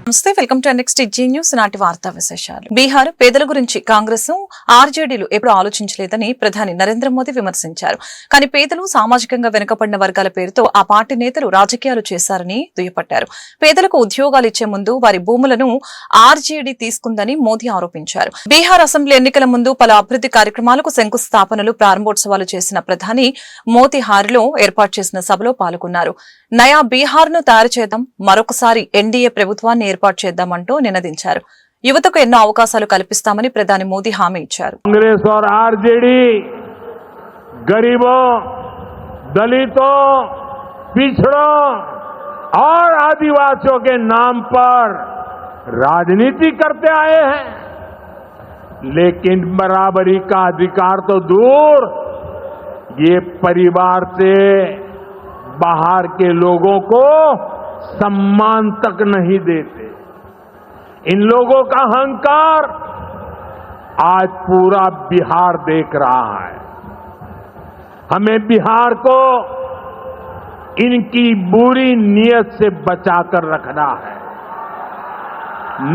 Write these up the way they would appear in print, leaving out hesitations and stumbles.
నమస్తే, welcome to next Zee News. నాటి వార్తా విశేషాలు. బీహార్ పేదల గురించి కాంగ్రెస్ ఆర్జేడీలు ఎప్పుడు ఆలోచించలేదని ప్రధాని నరేంద్ర మోదీ విమర్శించారు. కానీ పేదలు, సామాజికంగా వెనుకబడిన వర్గాల పేరుతో ఆ పార్టీ నేతలు రాజకీయాలు చేశారని దుయ్యపట్టారు. పేదలకు ఉద్యోగాలు ఇచ్చే ముందు వారి భూములను ఆర్జేడీ తీసుకుందని మోదీ ఆరోపించారు. బీహార్ అసెంబ్లీ ఎన్నికల ముందు పలు అభివృద్ధి కార్యక్రమాలకు శంకుస్థాపనలు, ప్రారంభోత్సవాలు చేసిన ప్రధాని మోతీహార్లో ఏర్పాటు చేసిన సభలో పాల్గొన్నారు. నయా బీహార్ ను తయారు చేద్దాం, మరొకసారి ఎన్డీఏ ప్రభుత్వాన్ని ఏర్పాటు చేద్దామంటూ నినదించారు. యువతకు ఎన్నో అవకాశాలు కల్పిస్తామని ప్రధాని మోదీ హామీ ఇచ్చారు. कांग्रेस और आरजेडी गरीबों, दलितों, पिछड़ों और आदिवासियों के नाम पर राजनीति करते आए हैं, लेकिन बराबरी का अधिकार तो दूर, ये परिवार से बाहर के लोगों को सम्मान तक नहीं देते. इन लोगों का अहंकार आज पूरा बिहार देख रहा है. हमें बिहार को इनकी बुरी नीयत से बचाकर रखना है.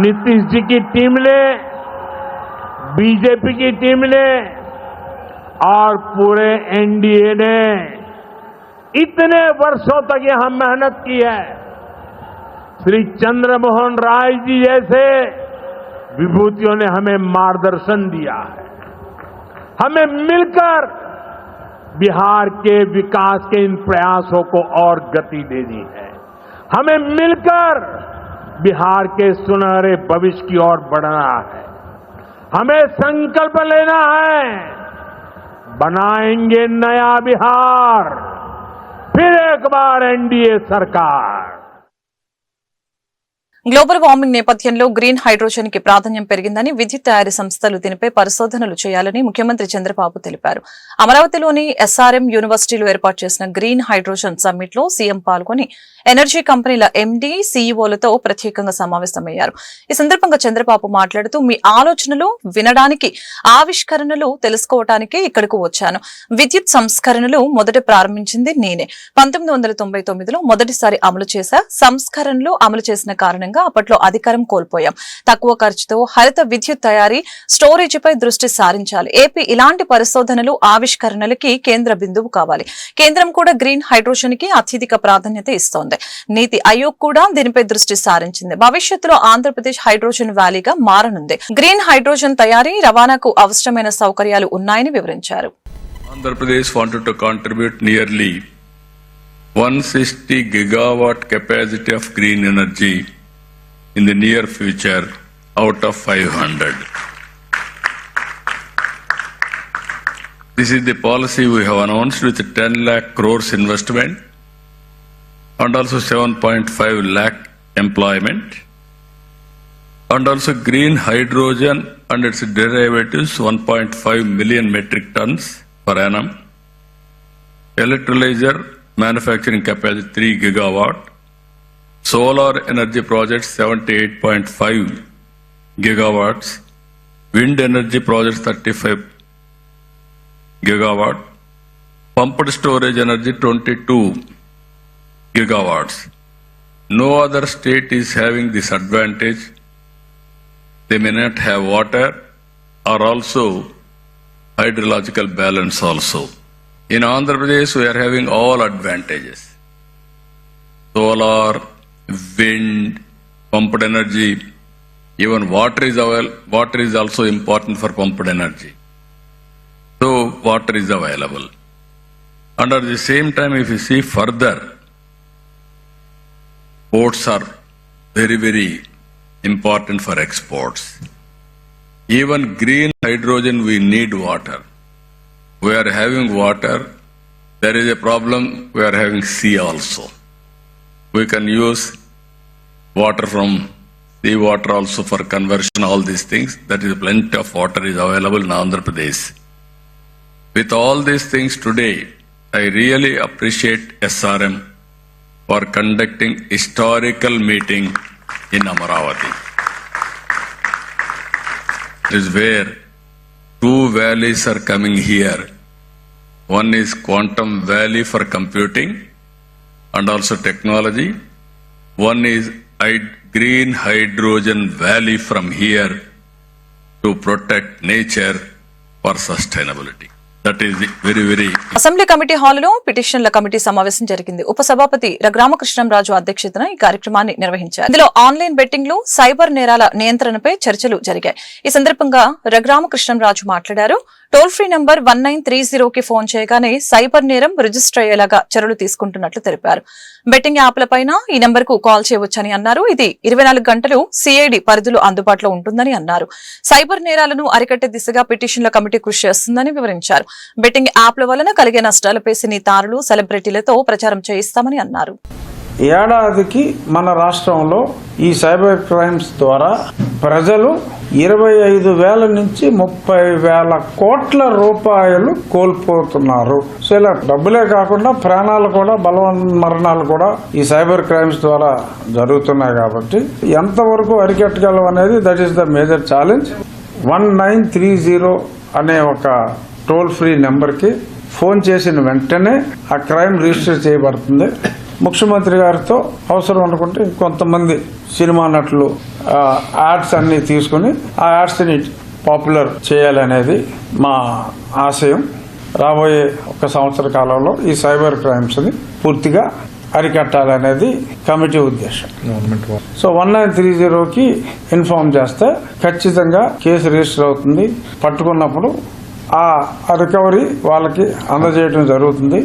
नीतीश जी की टीम ने, बीजेपी की टीम ने और पूरे एनडीए ने इतने वर्षों तक यहां मेहनत की है. श्री चंद्रमोहन राय जी जैसे विभूतियों ने हमें मार्गदर्शन दिया है. हमें मिलकर बिहार के विकास के इन प्रयासों को और गति देनी है. हमें मिलकर बिहार के सुनहरे भविष्य की ओर बढ़ना है. हमें संकल्प लेना है, बनाएंगे नया बिहार, फिर एक बार एनडीए सरकार. గ్లోబల్ వార్మింగ్ నేపథ్యంలో గ్రీన్ హైడ్రోజన్ కి ప్రాధాన్యం పెరిగిందని విద్యుత్ తయారీ సంస్థలు దీనిపై పరిశోధనలు చేయాలని ముఖ్యమంత్రి చంద్రబాబు తెలిపారు. అమరావతిలోని ఎస్ఆర్ఎం యూనివర్సిటీలో ఏర్పాటు చేసిన గ్రీన్ హైడ్రోజన్ సమ్మిట్ లో సీఎం పాల్గొని ఎనర్జీ కంపెనీల ఎండీ, సీఈఓలతో ప్రత్యేకంగా సమావేశమయ్యారు. ఈ సందర్భంగా చంద్రబాబు మాట్లాడుతూ, మీ ఆలోచనలు వినడానికి, ఆవిష్కరణలు తెలుసుకోవటానికి ఇక్కడకు వచ్చాను. విద్యుత్ సంస్కరణలు మొదట ప్రారంభించింది నేనే. 1999లో మొదటిసారి అమలు చేశా. సంస్కరణలు అమలు చేసిన కారణంగా అప్పట్లో అధికారం కోల్పోయాం. తక్కువ ఖర్చుతో హరిత విద్యుత్ తయారీ, స్టోరేజీపై దృష్టి సారించాలి. ఏపీ ఇలాంటి పరిశోధనలు, ఆవిష్కరణలకి కేంద్ర బిందువు కావాలి. కేంద్రం కూడా గ్రీన్ హైడ్రోజన్ కి అత్యధిక ప్రాధాన్యత ఇస్తోంది. నీతి ఆయోగ్ కూడా దీనిపై దృష్టి సారించింది. భవిష్యత్తులో ఆంధ్రప్రదేశ్ హైడ్రోజన్ వ్యాలీగా మారనుంది. గ్రీన్ హైడ్రోజన్ తయారీ, రవాణాకు అవసరమైన సౌకర్యాలు ఉన్నాయని వివరించారు. Andhra Pradesh wanted to contribute nearly 160 gigawatt capacity of green energy in the near future out of 500. This is the policy we have announced with 10 lakh crores investment and also 7.5 lakh employment, and also green hydrogen and its derivatives 1.5 million metric tons per annum, electrolyzer manufacturing capacity 3 gigawatt, solar energy projects 78.5 gigawatts, wind energy projects 35 gigawatt, pumped storage energy 22 gigawatts. No other state is having this advantage. They may not have water or also hydrological balance also. In Andhra Pradesh, we are having all advantages. Solar, wind, pumped energy, even water is also important for pumped energy. So water is available. And at the same time, if you see further, ports are very, very important for exports. Even green hydrogen, we need water. We are having water. There is a problem. We are having sea also. We can use water from sea water also for conversion, all these things. That is plenty of water is available in Andhra Pradesh. With all these things today, I really appreciate SRM for conducting historical meeting in Amaravati. This is where two valleys are coming here. One is Quantum Valley for computing and also technology. One is green hydrogen valley from here to protect nature for sustainability. That is very assembly committee హాలులో పిటిషన్ల committee సమావేశం జరిగింది. ఉపసభాపతి రఘురామకృష్ణంరాజు అధ్యక్షతన ఈ కార్యక్రమాన్ని నిర్వహించారు. ఇందులో online బెట్టింగ్లు, సైబర్ నేరాల నియంత్రణపై చర్చలు జరిగాయి. ఈ సందర్భంగా రఘురామకృష్ణంరాజు మాట్లాడారు. టోల్ ఫ్రీ నంబర్ 1930కి ఫోన్ చేయగానే సైబర్ నేరం రిజిస్టర్ అయ్యేలాగా చర్యలు తీసుకుంటున్నట్లు తెలిపారు. బెట్టింగ్ యాప్లపైన ఈ నంబర్కు కాల్ చేయవచ్చని అన్నారు. ఇది 24 గంటలు సిఐడి పరిధిలో అందుబాటులో ఉంటుందని అన్నారు. సైబర్ నేరాలను అరికట్టే దిశగా పిటిషన్ల కమిటీ కృషి చేస్తుందని వివరించారు. బెట్టింగ్ యాప్ల వలన కలిగే నష్టాలపై సినీ తారులు, సెలబ్రిటీలతో ప్రచారం చేయిస్తామని అన్నారు. ఏడాదికి మన రాష్ట్రంలో ఈ సైబర్ క్రైమ్స్ ద్వారా ప్రజలు 25,000 నుంచి 30,000 కోట్ల రూపాయలు కోల్పోతున్నారు. సో ఇలా డబ్బులే కాకుండా ప్రాణాలు కూడా, మరణాలు కూడా ఈ సైబర్ క్రైమ్స్ ద్వారా జరుగుతున్నాయి. కాబట్టి ఎంతవరకు అరికట్టగలం అనేది that is the major challenge. 1930 అనే ఒక టోల్ ఫ్రీ నెంబర్కి ఫోన్ చేసిన వెంటనే ఆ క్రైమ్ రిజిస్టర్ చేయబడుతుంది. ముఖ్యమంత్రి గారితో అవసరం అనుకుంటే కొంతమంది సినిమా నటులు యాడ్స్ అన్ని తీసుకుని ఆ యాడ్స్ ని పాపులర్ చేయాలనేది మా ఆశయం. రాబోయే 1 సంవత్సర కాలంలో ఈ సైబర్ క్రైమ్స్ ని పూర్తిగా అరికట్టాలనేది కమిటీ ఉద్దేశం. సో 1930కి ఇన్ఫార్మ్ చేస్తే ఖచ్చితంగా కేసు రిజిస్టర్ అవుతుంది. పట్టుకున్నప్పుడు ఆ రికవరీ వాళ్ళకి అందజేయడం జరుగుతుంది.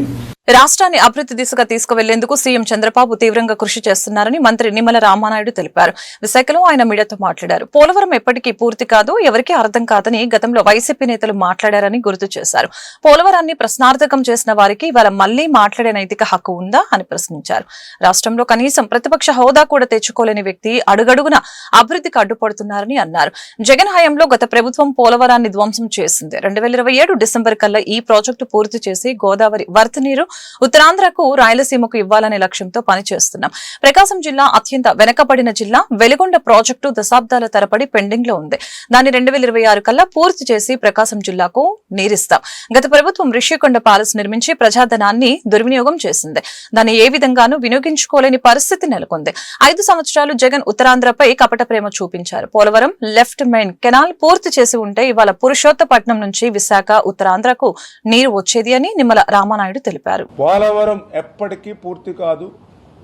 రాష్ట్రాన్ని అభివృద్ధి దిశగా తీసుకువెళ్లేందుకు సీఎం చంద్రబాబు తీవ్రంగా కృషి చేస్తున్నారని మంత్రి నిమ్మల రామానాయుడు తెలిపారు. విశాఖలో ఆయన మీడియాతో మాట్లాడారు. పోలవరం ఎప్పటికీ పూర్తి కాదు, ఎవరికీ అర్థం కాదని గతంలో వైసీపీ నేతలు మాట్లాడారని గుర్తు చేశారు. పోలవరాన్ని ప్రశ్నార్థకం చేసిన వారికి ఇవాళ మళ్లీ మాట్లాడే నైతిక హక్కు ఉందా అని ప్రశ్నించారు. రాష్ట్రంలో కనీసం ప్రతిపక్ష హోదా కూడా తెచ్చుకోలేని వ్యక్తి అడుగడుగున అభివృద్ధికి అడ్డుపడుతున్నారని అన్నారు. జగన్ హయాంలో గత ప్రభుత్వం పోలవరాన్ని ధ్వంసం చేసింది. 2027 డిసెంబర్ కల్లా ఈ ప్రాజెక్టు పూర్తి చేసి గోదావరి వరద నీరు ఉత్తరాంధ్రకు, రాయలసీమకు ఇవ్వాలనే లక్ష్యంతో పనిచేస్తున్నాం. ప్రకాశం జిల్లా అత్యంత వెనకబడిన జిల్లా. వెలిగొండ ప్రాజెక్టు దశాబ్దాల తరబడి పెండింగ్ లో ఉంది. దాన్ని 2026 కల్లా పూర్తి చేసి ప్రకాశం జిల్లాకు నీరిస్తాం. గత ప్రభుత్వం రిషికొండ ప్యాలెస్ నిర్మించి ప్రజాధనాన్ని దుర్వినియోగం చేసింది. దాన్ని ఏ విధంగానూ వినియోగించుకోలేని పరిస్థితి నెలకొంది. 5 సంవత్సరాలు జగన్ ఉత్తరాంధ్రపై కపట ప్రేమ చూపించారు. పోలవరం లెఫ్ట్ మెయిన్ కెనాల్ పూర్తి చేసి ఉంటే ఇవాళ పురుషోత్తపట్నం నుంచి విశాఖ, ఉత్తరాంధ్రకు నీరు వచ్చేది అని నిమ్మల రామానాయుడు తెలిపారు. పోలవరం ఎప్పటికీ పూర్తి కాదు,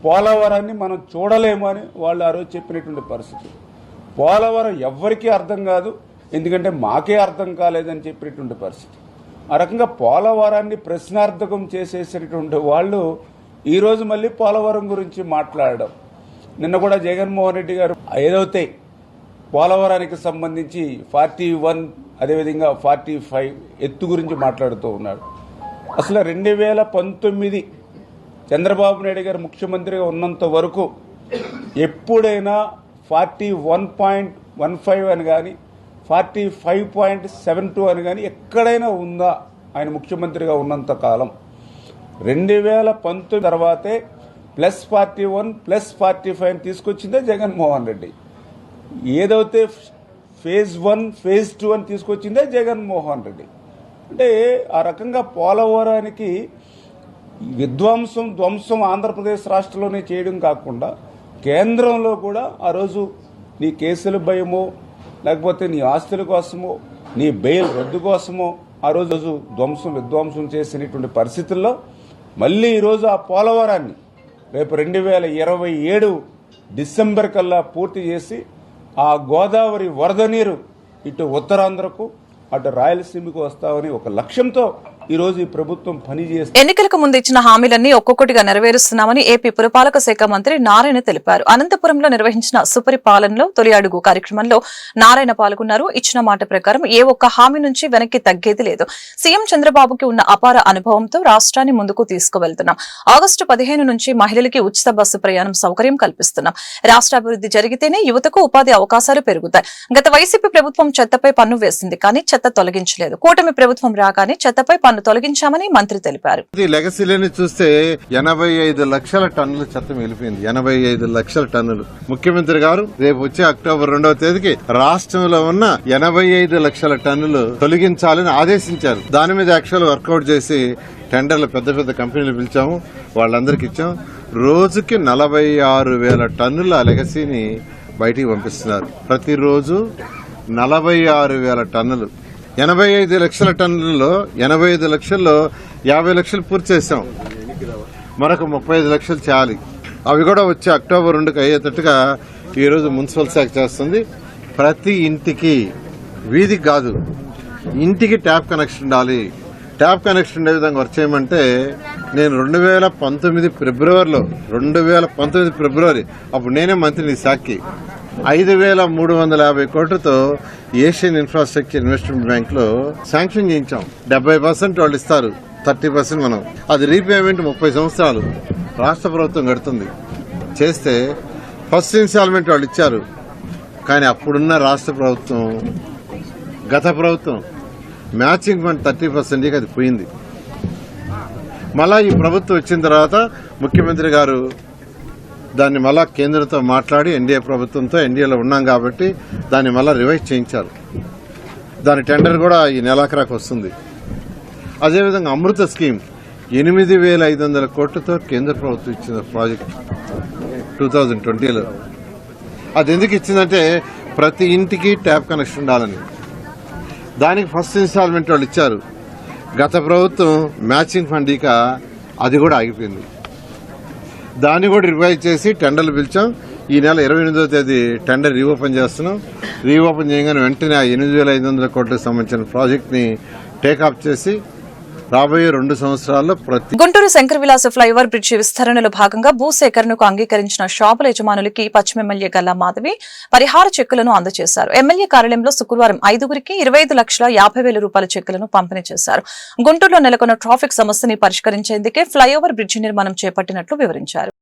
పోలవరాన్ని మనం చూడలేము అని వాళ్ళు ఆ రోజు చెప్పినటువంటి పరిస్థితి. పోలవరం ఎవ్వరికీ అర్థం కాదు, ఎందుకంటే మాకే అర్థం కాలేదని చెప్పినటువంటి పరిస్థితి. ఆ రకంగా పోలవరాన్ని ప్రశ్నార్థకం చేసేసినటువంటి వాళ్ళు ఈరోజు మళ్ళీ పోలవరం గురించి మాట్లాడడం. నిన్న కూడా జగన్మోహన్ రెడ్డి గారు ఏదైతే పోలవరానికి సంబంధించి 41 అదేవిధంగా 45 ఎత్తు గురించి మాట్లాడుతూ ఉన్నాడు. అసలు 2019 చంద్రబాబు నాయుడు గారు ముఖ్యమంత్రిగా ఉన్నంత వరకు ఎప్పుడైనా 41.15 అని కానీ 45.72 అని కానీ ఎక్కడైనా ఉందా ఆయన ముఖ్యమంత్రిగా ఉన్నంత కాలం? 2019 తర్వాతే +41 +45 తీసుకొచ్చిందే జగన్మోహన్ రెడ్డి. ఏదైతే ఫేజ్ 1 ఫేజ్ 2 అని తీసుకొచ్చిందే జగన్మోహన్ రెడ్డి. అంటే ఆ రకంగా పోలవరానికి ధ్వంసం ఆంధ్రప్రదేశ్ రాష్ట్రంలోనే చేయడం కాకుండా కేంద్రంలో కూడా ఆ రోజు నీ కేసుల భయమో లేకపోతే నీ ఆస్తుల కోసమో నీ బెయిల్ రద్దు కోసమో ఆ రోజు విధ్వంసం చేసినటువంటి పరిస్థితుల్లో మళ్ళీ ఈరోజు ఆ పోలవరాన్ని రేపు 2027 డిసెంబర్ కల్లా పూర్తి చేసి ఆ గోదావరి వరద నీరు ఇటు ఉత్తరాంధ్రకు అటు రాయలసీమకు వస్తామని ఒక లక్ష్యంతో ఈ రోజు ఈ ప్రభుత్వం పనిచేస్తుంది. ఎన్నికలకు ముందు ఇచ్చిన హామీలన్నీ ఒక్కొక్కటిగా నెరవేరుస్తున్నామని ఏపీ పురపాలక శాఖ మంత్రి నారాయణ తెలిపారు. అనంతపురంలో నిర్వహించిన సుపరిపాలనలో తొలి అడుగు కార్యక్రమంలో నారాయణ పాల్గొన్నారు. ఇచ్చిన మాట ప్రకారం ఏ ఒక్క హామీ నుంచి వెనక్కి తగ్గేది లేదు. సీఎం చంద్రబాబుకి ఉన్న అపార అనుభవంతో రాష్ట్రాన్ని ముందుకు తీసుకువెళ్తున్నాం. ఆగస్టు 15 నుంచి మహిళలకి ఉచిత బస్సు ప్రయాణం సౌకర్యం కల్పిస్తున్నాం. రాష్ట్రాభివృద్ధి జరిగితేనే యువతకు ఉపాధి అవకాశాలు పెరుగుతాయి. గత వైసీపీ ప్రభుత్వం చెత్తపై పన్ను వేసింది, కానీ చెత్త తొలగించలేదు. కూటమి ప్రభుత్వం రాగానే చెత్తపై పన్ను తొలగించామని మంత్రి తెలిపారు. లెగసీలని చూస్తే 85 లక్షల టన్నుల చెత్త మిగిలిపోయింది. 85 లక్షల టన్నులు. ముఖ్యమంత్రి గారు రేపు వచ్చే అక్టోబర్ 2వ తేదీకి రాష్ట్రంలో ఉన్న 85 లక్షల టన్నులు తొలగించాలని ఆదేశించారు. దాని మీద యాక్చువల్ వర్కౌట్ చేసి టెండర్లు పెద్ద పెద్ద కంపెనీలు పిలిచాము, వాళ్ళందరికీ ఇచ్చాం. రోజుకి 46,000 టన్నుల లెగసీని బయటికి పంపిస్తున్నారు. ప్రతిరోజు 46,000 టన్నులు. 85 లక్షల టన్నులలో 85 లక్షల్లో 50 లక్షలు పూర్తి చేశాం. మరొక 35 లక్షలు చేయాలి. అవి కూడా వచ్చి అక్టోబర్ 2కి అయ్యేటట్టుగా ఈరోజు మున్సిపల్ శాఖ చేస్తుంది. ప్రతి ఇంటికి, వీధికి కాదు, ఇంటికి ట్యాప్ కనెక్షన్ ఉండాలి. ట్యాప్ కనెక్షన్ ఉండే విధంగా వర్క్ చేయమంటే నేను 2019 ఫిబ్రవరి అప్పుడు నేనే మంత్రిని శాఖకి 5,350 కోట్లతో ఏషియన్ ఇన్ఫ్రాస్ట్రక్చర్ ఇన్వెస్ట్మెంట్ బ్యాంక్ లో శాంక్షన్ చేయించాం. 70% వాళ్ళు ఇస్తారు, 30% మనం. అది రీపేమెంట్ 30 సంవత్సరాలు రాష్ట్ర ప్రభుత్వం కడుతుంది. చేస్తే ఫస్ట్ ఇన్స్టాల్మెంట్ వాళ్ళు ఇచ్చారు. కానీ అప్పుడున్న రాష్ట్ర ప్రభుత్వం, గత ప్రభుత్వం మ్యాచింగ్ ఫండ్ 30%కి అది పోయింది. మళ్ళా ఈ ప్రభుత్వం వచ్చిన తర్వాత ముఖ్యమంత్రి గారు దాన్ని మళ్ళా కేంద్రంతో మాట్లాడి ఎన్డీఏ ప్రభుత్వంతో, ఎన్డీఏలో ఉన్నాం కాబట్టి దాన్ని మళ్ళా రివైజ్ చేయించారు. దాని టెండర్ కూడా ఈ నెలాఖరాకు వస్తుంది. అదేవిధంగా అమృత స్కీమ్ 8,500 కోట్లతో కేంద్ర ప్రభుత్వం ఇచ్చిన ప్రాజెక్ట్ 2020లో. అది ఎందుకు ఇచ్చిందంటే ప్రతి ఇంటికి ట్యాప్ కనెక్షన్ ఉండాలని. దానికి ఫస్ట్ ఇన్స్టాల్మెంట్ వాళ్ళు ఇచ్చారు. గత ప్రభుత్వం మ్యాచింగ్ ఫండ్ ఇక అది కూడా ఆగిపోయింది. దాన్ని కూడా రివైజ్ చేసి టెండర్లు పిలిచాం. ఈ నెల 28వ తేదీ టెండర్ రీఓపెన్ చేస్తున్నాం. రీఓపెన్ చేయగానే వెంటనే 8,500 కోట్లకు సంబంధించిన ప్రాజెక్ట్ ని టేకాఫ్ చేసి రాబోయే 2 సంవత్సరాల్లో గుంటూరు శంకర్ విలాస ఫ్లైఓవర్ బ్రిడ్జి విస్తరణలో భాగంగా భూసేకరణకు అంగీకరించిన షాపుల యజమానులకి పశ్చిమ ఎమ్మెల్యే గల్లా మాధవి పరిహార చెక్కులను అందజేశారు. ఎమ్మెల్యే కార్యాలయంలో శుక్రవారం 5గురికి 25,50,000 రూపాయల చెక్కులను పంపిణీ చేశారు. గుంటూరులో నెలకొన్న ట్రాఫిక్ సమస్యని పరిష్కరించేందుకే ఫ్లైఓవర్ బ్రిడ్జి నిర్మాణం చేపట్టినట్లు వివరించారు.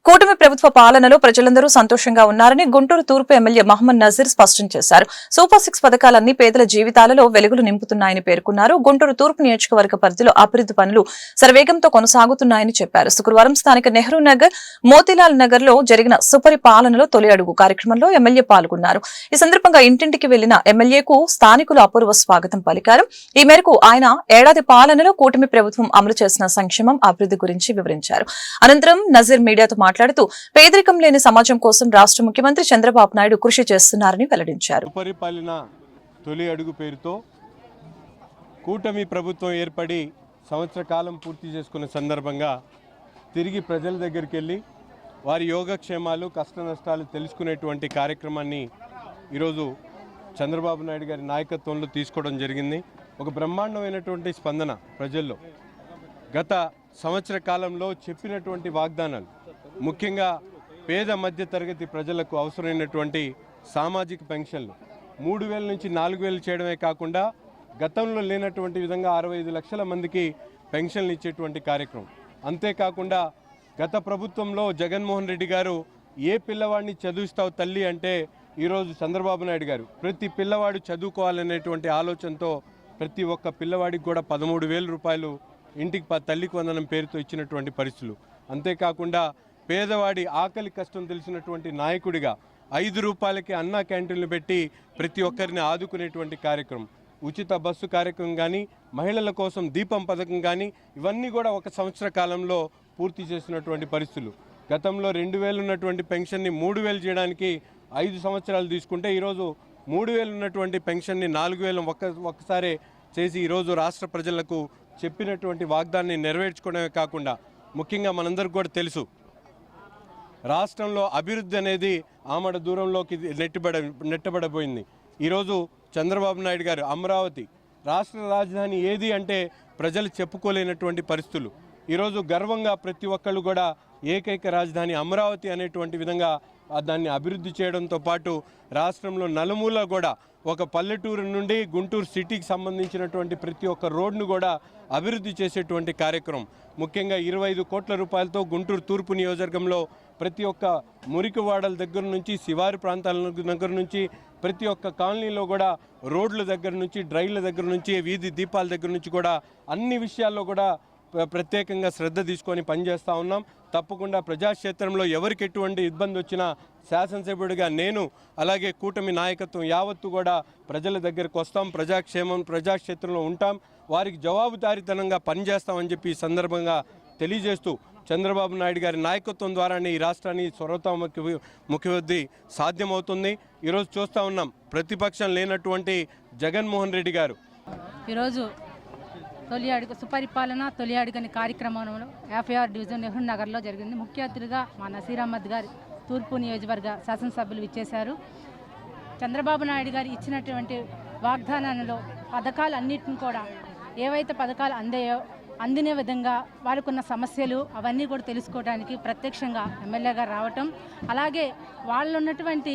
కూటమి ప్రభుత్వ పాలనలో ప్రజలందరూ సంతోషంగా ఉన్నారని గుంటూరు తూర్పు ఎమ్మెల్యే మహమ్మద్ నజీర్ స్పష్టం చేశారు. సూపర్ 6 పథకాలన్నీ పేదల జీవితాలలో వెలుగులు నింపుతున్నాయని పేర్కొన్నారు. గుంటూరు తూర్పు నియోజకవర్గ పరిధిలో అభివృద్ది పనులు శరవేగంతో కొనసాగుతున్నాయని చెప్పారు. శుక్రవారం స్థానిక నెహ్రూ నగర్, మోతీలాల్ నగర్ లో జరిగిన సుపరిపాలనలో తొలి అడుగు కార్యక్రమంలో ఎమ్మెల్యే పాల్గొన్నారు. ఈ సందర్భంగా ఇంటింటికి వెళ్లిన ఎమ్మెల్యేకు స్థానికులు అపూర్వ స్వాగతం పలికారు. ఈ మేరకు ఆయన ఏడాది పాలనలో కూటమి ప్రభుత్వం అమలు చేసిన సంక్షేమం, అభివృద్ది గురించి వివరించారు. అనంతరం నజీర్ మీడియాతో మాట్లాడుతూ పేదరికం లేని సమాజం కోసం రాష్ట్ర ముఖ్యమంత్రి చంద్రబాబు నాయుడు కృషి చేస్తున్నారని వెల్లడించారు. పరిపాలన తొలి అడుగు పేరుతో కూటమి ప్రభుత్వం ఏర్పడి సంవత్సర కాలం పూర్తి చేసుకున్న సందర్భంగా తిరిగి ప్రజల దగ్గరికి వెళ్ళి వారి యోగక్షేమాలు, కష్ట నష్టాలు తెలుసుకునేటువంటి కార్యక్రమాన్ని ఈరోజు చంద్రబాబు నాయుడు గారి నాయకత్వంలో తీసుకోవడం జరిగింది. ఒక బ్రహ్మాండమైనటువంటి స్పందన ప్రజల్లో. గత సంవత్సర కాలంలో చెప్పినటువంటి వాగ్దానాలు, ముఖ్యంగా పేద మధ్య తరగతి ప్రజలకు అవసరమైనటువంటి సామాజిక పెన్షన్లు 3,000 నుంచి 4,000 చేయడమే కాకుండా గతంలో లేనటువంటి విధంగా 65 లక్షల మందికి పెన్షన్లు ఇచ్చేటువంటి కార్యక్రమం. అంతేకాకుండా గత ప్రభుత్వంలో జగన్మోహన్ రెడ్డి గారు ఏ పిల్లవాడిని చదివిస్తావు తల్లి అంటే ఈరోజు చంద్రబాబు నాయుడు గారు ప్రతి పిల్లవాడు చదువుకోవాలనేటువంటి ఆలోచనతో ప్రతి ఒక్క పిల్లవాడికి కూడా 13,000 రూపాయలు ఇంటికి తల్లికి వందనం పేరుతో ఇచ్చినటువంటి పరిస్థితులు. అంతేకాకుండా పేదవాడి ఆకలి కష్టం తెలిసినటువంటి నాయకుడిగా 5 రూపాయలకి అన్నా క్యాంటీన్లు పెట్టి ప్రతి ఒక్కరిని ఆదుకునేటువంటి కార్యక్రమం, ఉచిత బస్సు కార్యక్రమం కానీ, మహిళల కోసం దీపం పథకం కానీ, ఇవన్నీ కూడా ఒక సంవత్సర కాలంలో పూర్తి చేసినటువంటి పరిస్థితులు. గతంలో 2,000 ఉన్నటువంటి పెన్షన్ని 3,000 చేయడానికి 5 సంవత్సరాలు తీసుకుంటే ఈరోజు 3,000 ఉన్నటువంటి పెన్షన్ని 4,000 ఒక్కసారే చేసి ఈరోజు రాష్ట్ర ప్రజలకు చెప్పినటువంటి వాగ్దాన్ని నెరవేర్చుకోవడమే కాకుండా ముఖ్యంగా మనందరికీ కూడా తెలుసు, రాష్ట్రంలో అభివృద్ధి అనేది ఆమడ దూరంలోకి నెట్టబడబోయింది. ఈరోజు చంద్రబాబు నాయుడు గారు అమరావతి రాష్ట్ర రాజధాని ఏది అంటే ప్రజలు చెప్పుకోలేనటువంటి పరిస్థితులు. ఈరోజు గర్వంగా ప్రతి ఒక్కళ్ళు కూడా ఏకైక రాజధాని అమరావతి అనేటువంటి విధంగా దాన్ని అభివృద్ధి చేయడంతో పాటు రాష్ట్రంలో నలుమూల కూడా ఒక పల్లెటూరు నుండి గుంటూరు సిటీకి సంబంధించినటువంటి ప్రతి ఒక్క రోడ్ను కూడా అభివృద్ధి చేసేటువంటి కార్యక్రమం. ముఖ్యంగా 25 కోట్ల రూపాయలతో గుంటూరు తూర్పు నియోజకవర్గంలో ప్రతి ఒక్క మురికివాడల దగ్గర నుంచి, శివారు ప్రాంతాల దగ్గర నుంచి, ప్రతి ఒక్క కాలనీలో కూడా రోడ్ల దగ్గర నుంచి, డ్రైన్ల దగ్గర నుంచి, వీధి దీపాల దగ్గర నుంచి కూడా అన్ని విషయాల్లో కూడా ప్రత్యేకంగా శ్రద్ధ తీసుకొని పనిచేస్తూ ఉన్నాం. తప్పకుండా ప్రజాక్షేత్రంలో ఎవరికి ఎటువంటి ఇబ్బంది వచ్చినా శాసనసభ్యుడిగా నేను, అలాగే కూటమి నాయకత్వం యావత్తు కూడా ప్రజల దగ్గరకు వస్తాం, ప్రజాక్షేత్రంలో ఉంటాం. వారికి జవాబుదారీతనంగా పనిచేస్తామని చెప్పి ఈ సందర్భంగా తెలియజేస్తూ చంద్రబాబు నాయుడు గారి నాయకత్వం ద్వారానే ఈ రాష్ట్రాన్ని ముఖ్యవృద్ధి సాధ్యమవుతుంది. ఈరోజు చూస్తూ ఉన్నాం, ప్రతిపక్షం లేనటువంటి జగన్మోహన్ రెడ్డి గారు ఈరోజు తొలి అడుగు సుపరిపాలన తొలి అడుగని కార్యక్రమంలో 56 డివిజన్ నెహ్రూ నగర్లో జరిగింది. ముఖ్య అతిథిగా మా నసీర్ అహ్మద్ గారు తూర్పు నియోజకవర్గ శాసనసభ్యులు ఇచ్చేశారు. చంద్రబాబు నాయుడు గారు ఇచ్చినటువంటి వాగ్దానాలలో పథకాలు అన్నింటిని కూడా ఏవైతే పథకాలు అందిన విధంగా వారికి ఉన్న సమస్యలు అవన్నీ కూడా తెలుసుకోవడానికి ప్రత్యక్షంగా ఎమ్మెల్యే గారు రావటం, అలాగే వాళ్ళు ఉన్నటువంటి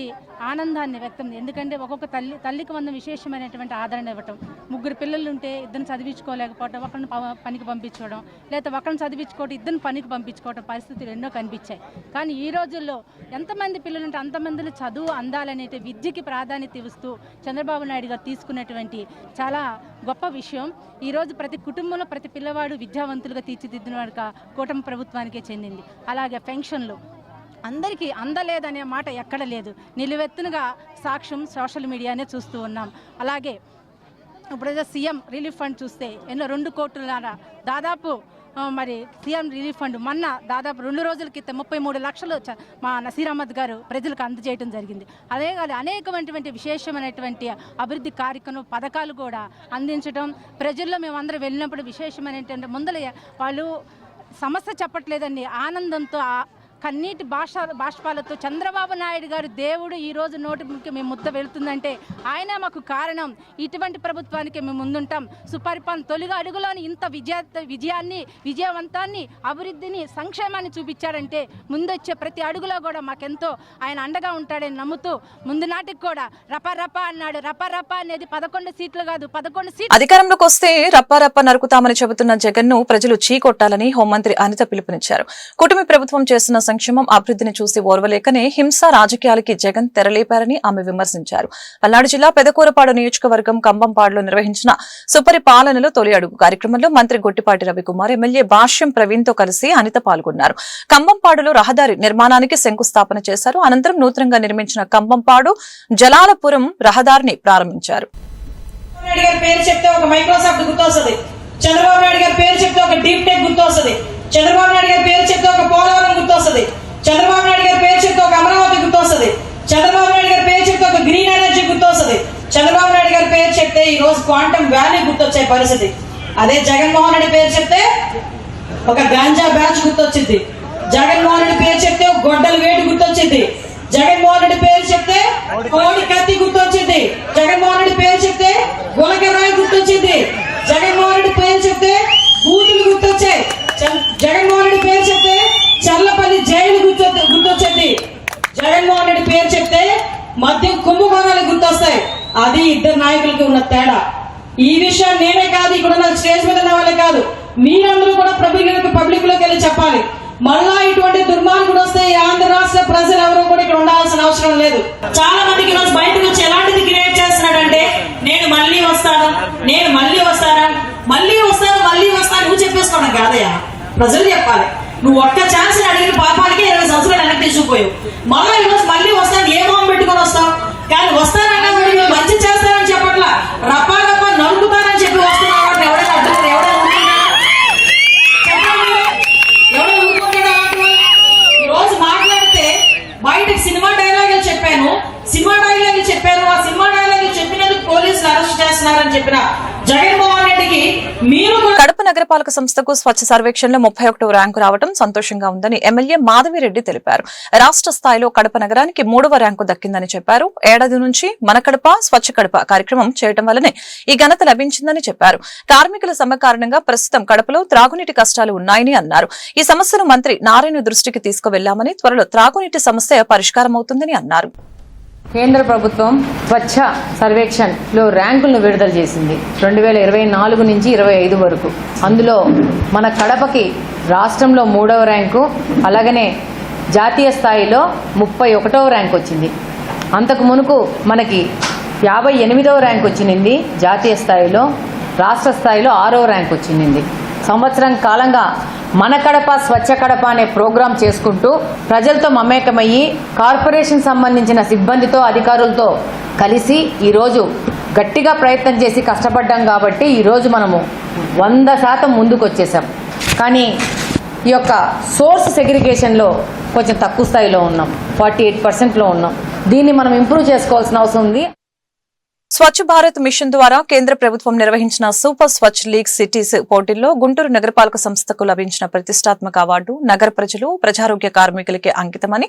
ఆనందాన్ని వ్యక్తం, ఎందుకంటే ఒక్కొక్క తల్లికి వంద విశేషమైనటువంటి ఆదరణ ఇవ్వటం. 3 పిల్లలు ఉంటే ఇద్దరిని చదివించుకోలేకపోవటం, ఒకరిని పనికి పంపించుకోవడం, లేదా ఒకరిని చదివించుకోవడం ఇద్దరిని పనికి పంపించుకోవడం పరిస్థితులు ఎన్నో కనిపించాయి. కానీ ఈ రోజుల్లో ఎంతమంది పిల్లలు ఉంటే అంతమందిలో చదువు అందాలనేటి విద్యకి ప్రాధాన్యత ఇస్తూ చంద్రబాబు నాయుడు గారు తీసుకున్నటువంటి చాలా గొప్ప విషయం. ఈరోజు ప్రతి కుటుంబంలో ప్రతి పిల్లవాడు విద్యావంతులుగా తీర్చిదిద్దిన కూటమి ప్రభుత్వానికే చెందింది. అలాగే పెన్షన్లు అందరికీ అందలేదనే మాట ఎక్కడ లేదు, నిలువెత్తునుగా సాక్ష్యం సోషల్ మీడియానే చూస్తూ ఉన్నాం. అలాగే ఇప్పుడు సీఎం రిలీఫ్ ఫండ్ చూస్తే ఎన్నో 2 కోట్ల దాదాపు మరి సీఎం రిలీఫ్ ఫండ్ మొన్న దాదాపు 2 రోజుల క్రితం 33 లక్షలు మా నసీర్ అహ్మద్ గారు ప్రజలకు అందజేయడం జరిగింది. అదే కాదు అనేకమైనటువంటి విశేషమైనటువంటి అభివృద్ధి కార్యక్రమం పథకాలు కూడా అందించడం, ప్రజల్లో మేమందరం వెళ్ళినప్పుడు విశేషమైనటువంటి ముందల వాళ్ళు సమస్య చెప్పట్లేదండి, ఆనందంతో కన్నీటి బాష్పాలతో చంద్రబాబు నాయుడు గారు దేవుడు ఈరోజు నోటికి మేము ముద్ద వెళుతుందంటే ఆయన మాకు కారణం. ఇటువంటి ప్రభుత్వానికి మేము ముందుంటాం. సుపరిపాలన తొలిగా అడుగులోని ఇంత విజయాన్ని విజయవంతాన్ని అభివృద్ధిని సంక్షేమాన్ని చూపించాడంటే ముందొచ్చే ప్రతి అడుగులో కూడా మాకెంతో ఆయన అండగా ఉంటాడని నమ్ముతూ ముందు నాటికి కూడా రపా అన్నాడు. రపా అనేది 11 సీట్లు కాదు 11 సీట్లు. అధికారంలోకి వస్తే రప్ప నరుకుతామని చెబుతున్న జగన్ ను ప్రజలు చీకొట్టాలని హోంమంత్రి అనిత పిలుపునిచ్చారు. కూటమి ప్రభుత్వం చేస్తున్న సంక్షేమం అభివృద్ధిని చూసి ఓర్వలేకనే హింస రాజకీయాలకి జగన్ తెరలేపారని ఆమె విమర్శించారు. పల్నాడు జిల్లా పెదకూరపాడు నియోజకవర్గం కంబంపాడులో నిర్వహించిన సుపరిపాలనలో తొలి అడుగు కార్యక్రమంలో మంత్రి గొట్టిపాటి రవికుమార్, ఎమ్మెల్యే భాష్యం ప్రవీణ్ తో కలిసి అనిత పాల్గొన్నారు. కంబంపాడులో రహదారి నిర్మాణానికి శంకుస్థాపన చేశారు. అనంతరం నూతనంగా నిర్మించిన కంబంపాడు జలాలపురం రహదారిని ప్రారంభించారు. చంద్రబాబు నాయుడు గారి పేరు చెప్తే ఒక డీప్ టెక్ గుర్తొస్తుంది. చంద్రబాబు నాయుడు గారి పేరు చెప్తే ఒక పోలవరం గుర్తొస్తుంది. చంద్రబాబు నాయుడు గారి పేరు చెప్తే ఒక అమరావతి గుర్తొస్తుంది. చంద్రబాబు నాయుడు గారి పేరు చెప్తే ఒక గ్రీన్ ఎనర్జీ గుర్తొస్తుంది. చంద్రబాబు నాయుడు గారి పేరు చెప్తే ఈ రోజు క్వాంటమ్ వ్యాలీ గుర్తొచ్చే పరిస్థితి. అదే జగన్మోహన్ రెడ్డి పేరు చెప్తే ఒక గాంజా బ్యాచ్ గుర్తొచ్చింది. జగన్మోహన్ రెడ్డి పేరు చెప్తే ఒక గొడ్డల వేటు గుర్తొచ్చింది. జగన్మోహన్ రెడ్డి పేరు చెప్తే కోడి కత్తి గుర్తొచ్చింది. జగన్మోహన్ రెడ్డి పేరు చెప్తే గులకరాయి గుర్తొచ్చింది. జగన్మోహన్ రెడ్డి పేరు చెప్తే బూతులు గుర్తొచ్చాయి. జగన్మోహన్ రెడ్డి పేరు చెప్తే చల్లపల్లి జైలు గుర్తొచ్చింది. జగన్మోహన్ రెడ్డి పేరు చెప్తే మద్యం కుంభకోణాలు గుర్తొస్తాయి. అది ఇద్దరు నాయకులకి ఉన్న తేడా. ఈ విషయం నేనే కాదు, ఇక్కడ ఉన్న స్టేజ్ మీద ఉన్న వాళ్ళే కాదు, మీరందరూ కూడా పబ్లిక్ లోకి వెళ్ళి చెప్పాలి. మళ్ళా ఇటువంటి దుర్మార్గుడు వస్తే ఈ ఆంధ్ర రాష్ట్ర ప్రజలు ఎవరు కూడా ఇక్కడ ఉండాల్సిన అవసరం లేదు. చాలా మందికి ఈరోజు బయటకు వచ్చి ఎలాంటిది క్రియేట్ చేస్తున్నాడంటే నేను మళ్ళీ వస్తాను నువ్వు చెప్పేసుకోవడం కాదయ్యా, ప్రజలు చెప్పాలి. నువ్వు ఒక్క ఛాన్స్ అడిగిన పాపానికి 20 సంవత్సరాలు వెనక్కి తీసుకుపోయావు. మళ్ళీ ఈరోజు మళ్ళీ వస్తాను ఏ మొహం పెట్టుకొని వస్తావు? కానీ వస్తానన్నా మంచి చేస్తానని చెప్పట్లా, రప్పా నరుకుతానని చెప్పి వస్తున్నావు. ఎవరైనా రోజు మాట్లాడితే బయటకు సినిమా డైలాగులు చెప్పాను. ఆ సినిమా డైలాగులు చెప్పినందుకు పోలీసులు అరెస్ట్ చేస్తున్నారని చెప్పిన జగన్మోహన్ రెడ్డికి మీరు కడప నగరపాలక సంస్థకు స్వచ్ఛ సర్వేక్షణలో 31వ ర్యాంకు రావడం సంతోషంగా ఉందని ఎమ్మెల్యే మాధవిరెడ్డి తెలిపారు. రాష్ట్ర స్థాయిలో కడప నగరానికి 3వ ర్యాంకు దక్కిందని చెప్పారు. ఏడాది నుంచి మన కడప స్వచ్ఛ కడప కార్యక్రమం చేయడం వల్లనే ఈ ఘనత లభించిందని చెప్పారు. కార్మికుల సమ్మె కారణంగా ప్రస్తుతం కడపలో త్రాగునీటి కష్టాలు ఉన్నాయని అన్నారు. ఈ సమస్యను మంత్రి నారాయణ దృష్టికి తీసుకువెళ్లామని, త్వరలో త్రాగునీటి సమస్య పరిష్కారం అవుతుందని అన్నారు. కేంద్ర ప్రభుత్వం స్వచ్ఛ సర్వేక్షణలో ర్యాంకులను విడుదల చేసింది 2024 నుంచి 25 వరకు. అందులో మన కడపకి రాష్ట్రంలో 3వ ర్యాంకు, అలాగనే జాతీయ స్థాయిలో 31వ ర్యాంకు వచ్చింది. అంతకు మునుపు మనకి 58వ ర్యాంకు వచ్చింది జాతీయ స్థాయిలో, రాష్ట్ర స్థాయిలో 6వ ర్యాంకు వచ్చింది. సంవత్సరం కాలంగా మన కడప స్వచ్ఛ కడప అనే ప్రోగ్రాం చేసుకుంటూ ప్రజలతో మమేకమయ్యి కార్పొరేషన్ సంబంధించిన సిబ్బందితో అధికారులతో కలిసి ఈరోజు గట్టిగా ప్రయత్నం చేసి కష్టపడ్డాం కాబట్టి ఈరోజు మనము 100% ముందుకు వచ్చేసాం. కానీ ఈ యొక్క సోర్స్ సెగ్రిగేషన్లో కొంచెం తక్కువ స్థాయిలో ఉన్నాం, 48%లో ఉన్నాం. దీన్ని మనం ఇంప్రూవ్ చేసుకోవాల్సిన అవసరం ఉంది. స్వచ్ఛ భారత్ మిషన్ ద్వారా కేంద్ర ప్రభుత్వం నిర్వహించిన సూపర్ స్వచ్ఛ లీగ్ సిటీస్ పోటీల్లో గుంటూరు నగరపాలక సంస్థకు లభించిన ప్రతిష్టాత్మక అవార్డు నగర ప్రజలు, ప్రజారోగ్య కార్మికులకే అంకితమని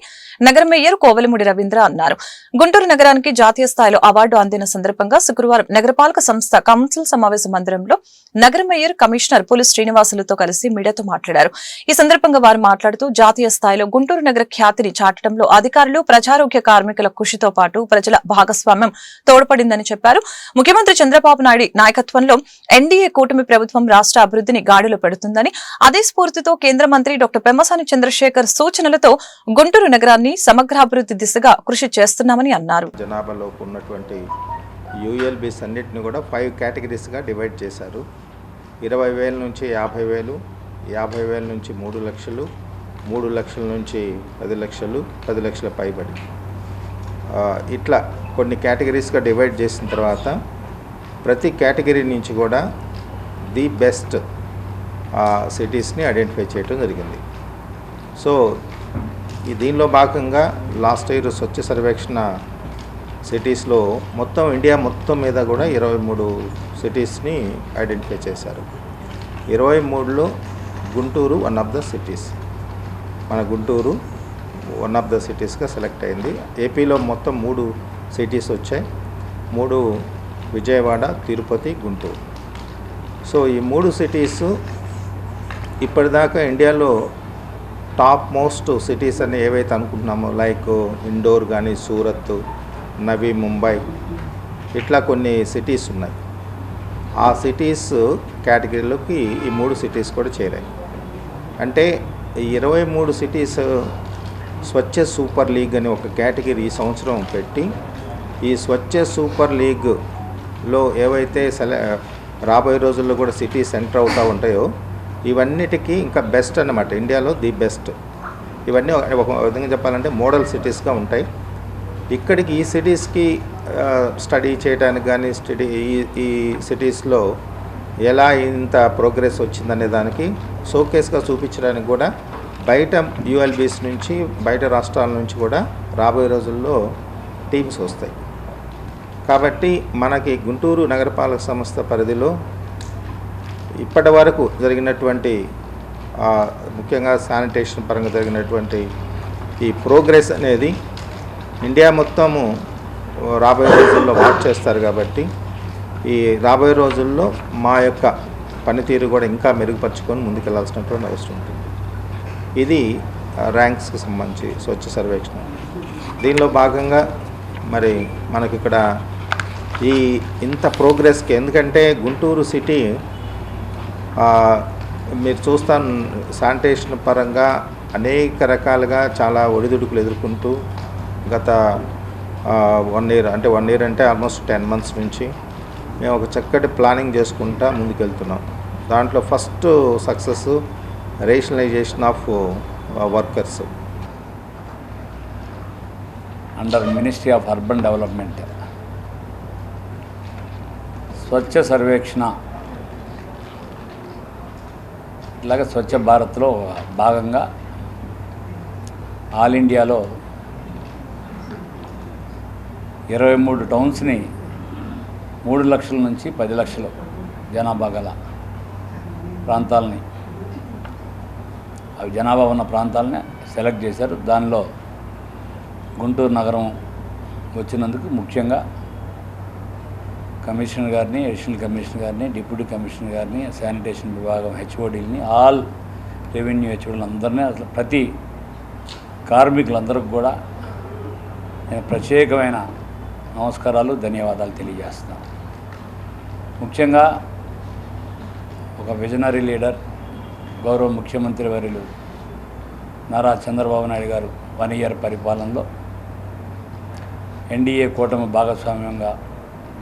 నగర మేయర్ కోవెలమూడి రవీంద్ర అన్నారు. గుంటూరు నగరానికి జాతీయ స్థాయిలో అవార్డు అందిన సందర్భంగా శుక్రవారం నగరపాలక సంస్థ కౌన్సిల్ సమావేశ మందిరంలో నగర మేయర్, కమిషనర్ పులి శ్రీనివాసులతో కలిసి మీడియాతో మాట్లాడారు. ఈ సందర్భంగా వారు మాట్లాడుతూ జాతీయ స్థాయిలో గుంటూరు నగర ఖ్యాతిని చాటడంలో అధికారులు, ప్రజారోగ్య కార్మికుల కృషితో పాటు ప్రజల భాగస్వామ్యం తోడ్పడిందని చెప్పారు. ముఖ్యమంత్రి చంద్రబాబు నాయుడు నాయకత్వంలో ఎన్డీఏ కూటమి ప్రభుత్వం రాష్ట్ర అభివృద్ధిని గాడిలో పెడుతుందని, అదే స్ఫూర్తితో కేంద్ర మంత్రి డాక్టర్ పెమ్మసాని చంద్రశేఖర్ సూచనలతో గుంటూరు నగరాన్ని సమగ్రాభివృద్ధి దిశగా కృషి చేస్తున్నామని అన్నారు. జనాభాలో ఉన్నటువంటి యూఎల్బీస్ అన్నిటిని కూడా 5 కేటగిరీస్గా డివైడ్ చేశారు. 20,000 నుంచి 50,000, 50,000 నుంచి 3 లక్షలు, 3 లక్షల నుంచి 10 లక్షలు, 10 లక్షల పైబడి ఇట్లా కొన్ని కేటగిరీస్గా డివైడ్ చేసిన తర్వాత ప్రతి కేటగిరీ నుంచి కూడా ది బెస్ట్ సిటీస్ని ఐడెంటిఫై చేయడం జరిగింది. సో దీనిలో భాగంగా లాస్ట్ ఇయర్ స్వచ్ఛ సర్వేక్షణ సిటీస్లో మొత్తం ఇండియా మొత్తం మీద కూడా 23 సిటీస్ని ఐడెంటిఫై చేశారు. 23లో Guntur one of the cities, మన గుంటూరు వన్ ఆఫ్ ద సిటీస్గా సెలెక్ట్ అయింది. ఏపీలో మొత్తం 3 సిటీస్ వచ్చాయి, 3 విజయవాడ, తిరుపతి, గుంటూరు. సో ఈ 3 సిటీస్ ఇప్పటిదాకా ఇండియాలో టాప్ మోస్ట్ సిటీస్ అని ఏవైతే అనుకుంటున్నామో, లైక్ ఇండోర్ కానీ, సూరత్, నవీ ముంబై, ఇట్లా కొన్ని సిటీస్ ఉన్నాయి. ఆ సిటీస్ కేటగిరీలోకి ఈ 3 సిటీస్ కూడా చేరాయి. అంటే ఈ 23 సిటీస్ స్వచ్ఛ సూపర్ లీగ్ అని ఒక కేటగిరీ ఈ సంవత్సరం పెట్టి, ఈ స్వచ్ఛ సూపర్ లీగ్లో ఏవైతే రాబోయే రోజుల్లో కూడా సిటీస్ ఎంటర్ అవుతూ ఉంటాయో ఇవన్నిటికీ ఇంకా బెస్ట్ అన్నమాట, ఇండియాలో ది బెస్ట్. ఇవన్నీ ఒక విధంగా చెప్పాలంటే మోడల్ సిటీస్గా ఉంటాయి. ఇక్కడికి ఈ సిటీస్కి స్టడీ చేయడానికి కానీ, ఈ సిటీస్లో ఎలా ఇంత ప్రోగ్రెస్ వచ్చిందనే దానికి షోకేస్గా చూపించడానికి కూడా బయట యూఎల్బీస్ నుంచి, బయట రాష్ట్రాల నుంచి కూడా రాబోయే రోజుల్లో టీమ్స్ వస్తాయి. కాబట్టి మనకి గుంటూరు నగరపాలక సంస్థ పరిధిలో ఇప్పటి వరకు జరిగినటువంటి ముఖ్యంగా శానిటేషన్ పరంగా జరిగినటువంటి ఈ ప్రోగ్రెస్ అనేది ఇండియా మొత్తము రాబోయే రోజుల్లో వాచ్ చేస్తారు. కాబట్టి ఈ రాబోయే రోజుల్లో మా యొక్క పనితీరు కూడా ఇంకా మెరుగుపరుచుకొని ముందుకెళ్లాల్సినటువంటి అవసరం ఉంటుంది. ఇది ర్యాంక్స్కి సంబంధించి స్వచ్ఛ సర్వేక్షణ. దీనిలో భాగంగా మరి మనకి ఇక్కడ ఈ ఇంత ప్రోగ్రెస్కి, ఎందుకంటే గుంటూరు సిటీ మీరు చూస్తాను శానిటేషన్ పరంగా అనేక రకాలుగా చాలా ఒడిదుడుకులు ఎదుర్కొంటూ గత 1 ఇయర్ అంటే ఆల్మోస్ట్ 10 months నుంచి మేము ఒక చక్కటి ప్లానింగ్ చేసుకుంటా ముందుకెళ్తున్నాం. దాంట్లో first success rationalization of workers under ministry of urban development. Swachh Survekshan ఇట్లాగే స్వచ్ఛ భారత్లో భాగంగా ఆల్ ఇండియాలో 23 టౌన్స్ని 3 లక్షల నుంచి 10 లక్షలు జనాభా గల ప్రాంతాలని, అవి జనాభా ఉన్న ప్రాంతాలని సెలెక్ట్ చేశారు. దానిలో గుంటూరు నగరం వచ్చినందుకు ముఖ్యంగా కమిషనర్ గారిని, అడిషనల్ కమిషనర్ గారిని, డిప్యూటీ కమిషనర్ గారిని, శానిటేషన్ విభాగం హెచ్ఓడీలని, ఆల్ రెవెన్యూ హెచ్ఓడీలు అందరినీ, అసలు ప్రతి కార్మికులందరికీ కూడా నేను ప్రత్యేకమైన నమస్కారాలు, ధన్యవాదాలు తెలియజేస్తున్నాను. ముఖ్యంగా ఒక విజనరీ లీడర్, గౌరవ ముఖ్యమంత్రి వర్యులు నారా చంద్రబాబు నాయుడు గారు 1 year పరిపాలనలో ఎన్డీఏ కూటమి భాగస్వామ్యంగా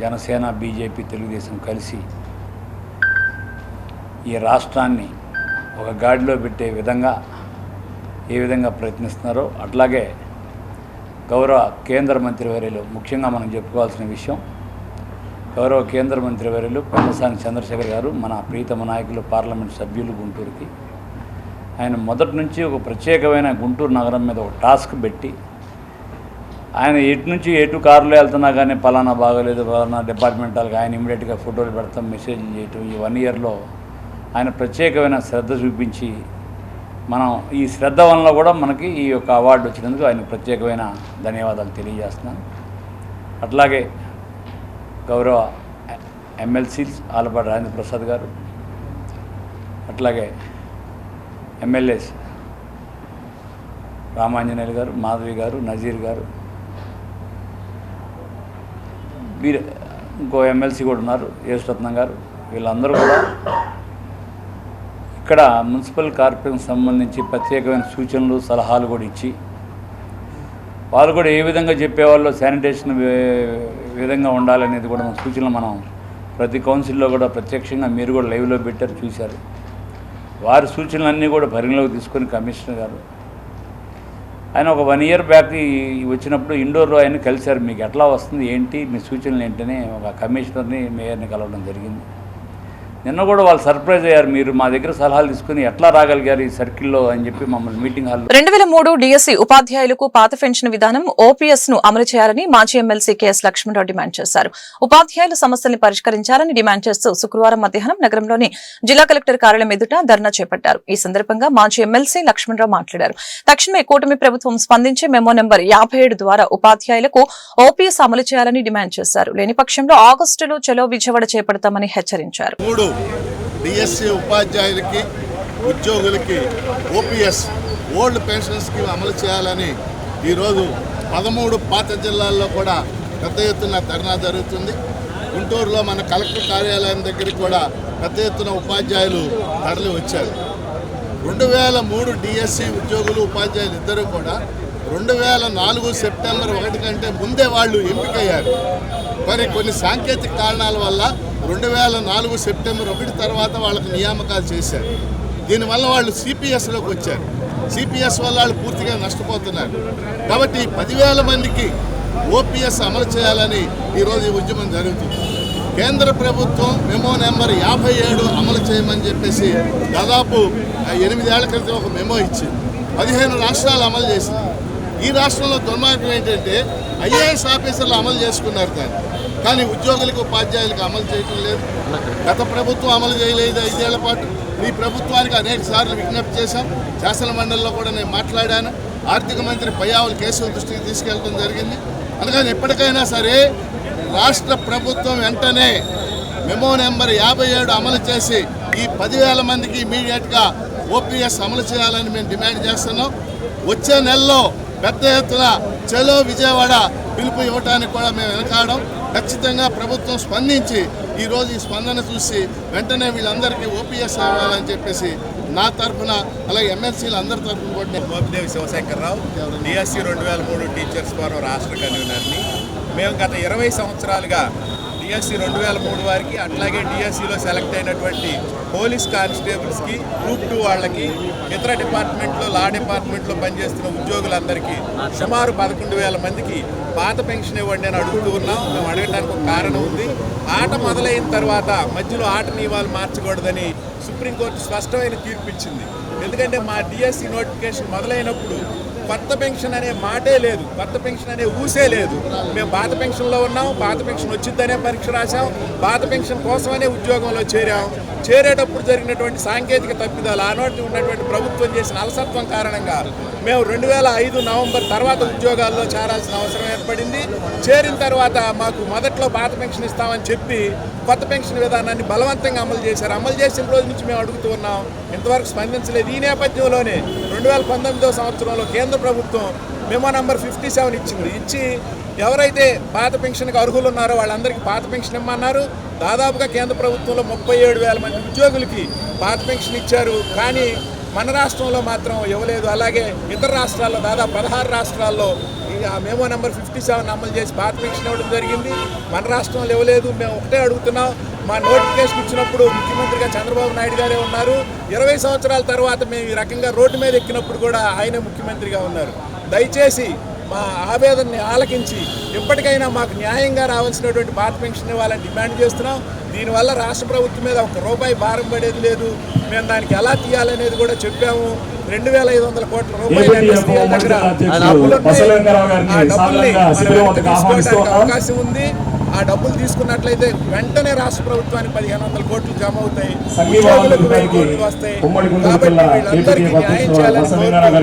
జనసేన, బీజేపీ, తెలుగుదేశం కలిసి ఈ రాష్ట్రాన్ని ఒక గాడిలో పెట్టే విధంగా ఏ విధంగా ప్రయత్నిస్తున్నారో అట్లాగే గౌరవ కేంద్ర మంత్రివర్యులు, ముఖ్యంగా మనం చెప్పుకోవాల్సిన విషయం గౌరవ కేంద్ర మంత్రి వర్యులు పెమ్మసాని చంద్రశేఖర్ గారు, మన ప్రీతమ నాయకులు పార్లమెంట్ సభ్యులు గుంటూరుకి, ఆయన మొదటి నుంచి ఒక ప్రత్యేకమైన గుంటూరు నగరం మీద ఒక టాస్క్ పెట్టి, ఆయన ఎటు నుంచి ఎటు కారులో వెళ్తున్నా కానీ పలానా బాగోలేదు, పలానా డిపార్ట్మెంటల్గా ఆయన ఇమీడియట్గా ఫోటోలు పెడతాం, మెసేజ్లు చేయటం, ఈ 1 ఇయర్లో ఆయన ప్రత్యేకమైన శ్రద్ధ చూపించి, మనం ఈ శ్రద్ధ వల్ల కూడా మనకి ఈ యొక్క అవార్డు వచ్చినందుకు ఆయనకు ప్రత్యేకమైన ధన్యవాదాలు తెలియజేస్తున్నాను. అట్లాగే గౌరవ ఎమ్మెల్సీస్ ఆలపాటి రాజేంద్ర ప్రసాద్ గారు, అట్లాగే ఎమ్మెల్యేస్ రామాంజనేయులు గారు, మాధవి గారు, నజీర్ గారు, ఇంకో ఎమ్మెల్సీ కూడా ఉన్నారు యేసురత్నం గారు, వీళ్ళందరూ కూడా ఇక్కడ మున్సిపల్ కార్పొరేషన్ సంబంధించి ప్రత్యేకమైన సూచనలు సలహాలు కూడా ఇచ్చి, వాళ్ళు కూడా ఏ విధంగా చెప్పేవాళ్ళు శానిటేషన్ విధంగా ఉండాలనేది కూడా మన సూచనలు మనం ప్రతి కౌన్సిల్లో కూడా ప్రత్యక్షంగా మీరు కూడా లైవ్లో పెట్టారు, చూశారు. వారి సూచనలన్నీ కూడా పరిగణలోకి తీసుకొని కమిషనర్ గారు ఆయన ఒక 1 ఇయర్ బ్యాక్ వచ్చినప్పుడు ఇండోర్లో ఆయన కలిశారు. మీకు ఎట్లా వస్తుంది ఏంటి, మీ సూచనలు ఏంటని ఒక కమిషనర్ని మేయర్ని కలవడం జరిగింది. నిన్న కూడా వాళ్ళు సర్ప్రైజ్ అయ్యారు, మీరు మా దగ్గర సలహాలు తీసుకుని ఎట్లా రాగలిగారు ఈ సర్కిల్లో అని చెప్పి మమ్మల్ని మీటింగ్ హాల్. 2003 డిఎస్సి ఉపాధ్యాయులకు పాత పెన్షన్ విధానం ఓపీఎస్ ను అమలు చేయాలని మాజీ ఎమ్మెల్సీ కెఎస్ లక్ష్మణరావు డిమాండ్ చేశారు. ఉపాధ్యాయుల సమస్యల్ని పరిష్కరించాలని డిమాండ్ చేస్తూ శుక్రవారం మధ్యాహ్నం నగరంలోని జిల్లా కలెక్టర్ కార్యాలయం ఎదుట ధర్నా చేపట్టారు. ఈ సందర్భంగా మాజీ ఎమ్మెల్సీ లక్ష్మణరావు మాట్లాడారు. తక్షణమే కూటమి ప్రభుత్వం స్పందించి మెమో నెంబర్ 57 ద్వారా ఉపాధ్యాయులకు ఓపీఎస్ అమలు చేయాలని డిమాండ్ చేశారు. లేని పక్షంలో ఆగస్టులో చలో విజయవాడ చేపడతామని హెచ్చరించారు. డిఎస్సి ఉపాధ్యాయులకి ఉద్యోగులకి ఓపీఎస్ ఓల్డ్ పెన్షన్ స్కీమ్ అమలు చేయాలని ఈరోజు 13 పాత జిల్లాల్లో కూడా పెద్ద ఎత్తున ధర్నా జరుగుతుంది. గుంటూరులో మన కలెక్టర్ కార్యాలయం దగ్గరికి కూడా పెద్ద ఎత్తున ఉపాధ్యాయులు తరలి వచ్చారు. 2003 డిఎస్సి ఉద్యోగులు ఉపాధ్యాయులు ఇద్దరు కూడా 2004 సెప్టెంబర్ 1 కంటే ముందే వాళ్ళు ఎంపికయ్యారు. మరి కొన్ని సాంకేతిక కారణాల వల్ల 2004 సెప్టెంబర్ 1 తర్వాత వాళ్ళకి నియామకాలు చేశారు. దీనివల్ల వాళ్ళు సిపిఎస్లోకి వచ్చారు. సిపిఎస్ వల్ల వాళ్ళు పూర్తిగా నష్టపోతున్నారు. కాబట్టి 10,000 మందికి ఓపీఎస్ అమలు చేయాలని ఈరోజు ఈ ఉద్యమం జరుగుతుంది. కేంద్ర ప్రభుత్వం మెమో నెంబర్ 57 అమలు చేయమని చెప్పేసి దాదాపు 8 ఏళ్ల క్రితం ఒక మెమో ఇచ్చింది. 15 రాష్ట్రాలు అమలు చేసింది. ఈ రాష్ట్రంలో దుర్మార్గం ఏంటంటే ఐఏఎస్ ఆఫీసర్లు అమలు చేసుకున్నారు దాన్ని, కానీ ఉద్యోగులకు ఉపాధ్యాయులకు అమలు చేయటం లేదు. గత ప్రభుత్వం అమలు చేయలేదు 5 ఏళ్ల పాటు. ఈ ప్రభుత్వానికి అనేక సార్లు విజ్ఞప్తి చేశాం. శాసన మండలిలో కూడా నేను మాట్లాడాను. ఆర్థిక మంత్రి పయ్యావుల కేసుల దృష్టికి తీసుకెళ్లడం జరిగింది. అందుకని ఎప్పటికైనా సరే రాష్ట్ర ప్రభుత్వం వెంటనే మెమో నెంబర్ 57 అమలు చేసి ఈ 10,000 మందికి ఇమీడియట్గా ఓపీఎస్ అమలు చేయాలని మేము డిమాండ్ చేస్తున్నాం. వచ్చే నెలలో పెద్ద ఎత్తున చలో విజయవాడ పిలుపు ఇవ్వడానికి కూడా మేము వెనకాడడం. ఖచ్చితంగా ప్రభుత్వం స్పందించి ఈరోజు ఈ స్పందన చూసి వెంటనే వీళ్ళందరికీ ఓపీఎస్ అవ్వాలని చెప్పేసి నా తరఫున, అలాగే ఎమ్మెల్సీలు అందరి తరఫున కూడా Mopidevi Shivashankar Rao, DSC 2003 teachers forum రాష్ట్ర కన్వీనర్ని. మేము గత 20 సంవత్సరాలుగా డిఎస్సి 2003 వారికి, అట్లాగే డిఎస్సిలో సెలెక్ట్ అయినటువంటి పోలీస్ కానిస్టేబుల్స్కి, గ్రూప్ 2 వాళ్ళకి, ఇతర డిపార్ట్మెంట్లో లా డిపార్ట్మెంట్లో పనిచేస్తున్న ఉద్యోగులందరికీ సుమారు 11,000 మందికి పాత పెన్షన్ ఇవ్వండి అని అడుగుతూ ఉన్నాం. మేము అడగడానికి ఒక కారణం ఉంది. ఆట మొదలైన తర్వాత మధ్యలో ఆట నియమాలు మార్చకూడదని సుప్రీంకోర్టు స్పష్టమైన తీర్పు ఇచ్చింది. ఎందుకంటే మా డిఎస్సి నోటిఫికేషన్ మొదలైనప్పుడు కొత్త పెన్షన్ అనే మాటే లేదు, కొత్త పెన్షన్ అనే ఊసే లేదు. మేము పాత పెన్షన్లో ఉన్నాం, పాత పెన్షన్ వచ్చిద్దనే పరీక్ష రాసాం, పాత పెన్షన్ కోసమనే ఉద్యోగంలో చేరాం. చేరేటప్పుడు జరిగినటువంటి సాంకేతిక తప్పిదాలు, ఆనాటి ఉన్నటువంటి ప్రభుత్వం చేసిన అలసత్వం కారణంగా మేము 2005 నవంబర్ తర్వాత ఉద్యోగాల్లో చేరాల్సిన అవసరం ఏర్పడింది. చేరిన తర్వాత మాకు మొదట్లో పాత పెన్షన్ ఇస్తామని చెప్పి కొత్త పెన్షన్ విధానాన్ని బలవంతంగా అమలు చేశారు. అమలు చేసిన రోజు నుంచి మేము అడుగుతూ ఉన్నాం, ఇంతవరకు స్పందించలేదు. ఈ నేపథ్యంలోనే 2019వ సంవత్సరంలో కేంద్ర ప్రభుత్వం మెమో నంబర్ 57 ఇచ్చింది. ఇచ్చి ఎవరైతే పాత పెన్షన్కి అర్హులు ఉన్నారో వాళ్ళందరికీ పాత పెన్షన్ ఇమ్మన్నారు. దాదాపుగా కేంద్ర ప్రభుత్వంలో 37,000 మంది ఉద్యోగులకి పాత పెన్షన్ ఇచ్చారు. కానీ మన రాష్ట్రంలో మాత్రం ఇవ్వలేదు. అలాగే ఇతర రాష్ట్రాల్లో దాదాపు 16 రాష్ట్రాల్లో ఆ మెమో నెంబర్ 57 అమలు చేసి పాత పెన్షన్ ఇవ్వడం జరిగింది. మన రాష్ట్రంలో ఇవ్వలేదు. మేము ఒకటే అడుగుతున్నాం, మా నోటిఫికేషన్ ఇచ్చినప్పుడు ముఖ్యమంత్రిగా చంద్రబాబు నాయుడు గారే ఉన్నారు. 20 సంవత్సరాల తర్వాత మేము ఈ రకంగా రోడ్డు మీద ఎక్కినప్పుడు కూడా ఆయనే ముఖ్యమంత్రిగా ఉన్నారు. దయచేసి మా ఆవేదనని ఆలకించి ఇప్పటికైనా మాకు న్యాయంగా రావాల్సినటువంటి పాత పెన్షన్ ఇవ్వాలని డిమాండ్ చేస్తున్నాం. దీనివల్ల రాష్ట్ర ప్రభుత్వం మీద ₹1 భారం పడేది లేదు. మేము దానికి ఎలా తీయాలనేది కూడా చెప్పాము. 2,500 కోట్ల రూపాయలు దగ్గర అవకాశం ఉంది. ఆ డబ్బులు తీసుకున్నట్లయితే వెంటనే రాష్ట్ర ప్రభుత్వానికి 1,500 కోట్లు జమ అవుతాయి, ఉద్యోగులకు 1000 కోట్లు వస్తాయి. కాబట్టి వీళ్ళందరికీ న్యాయం చేయాలని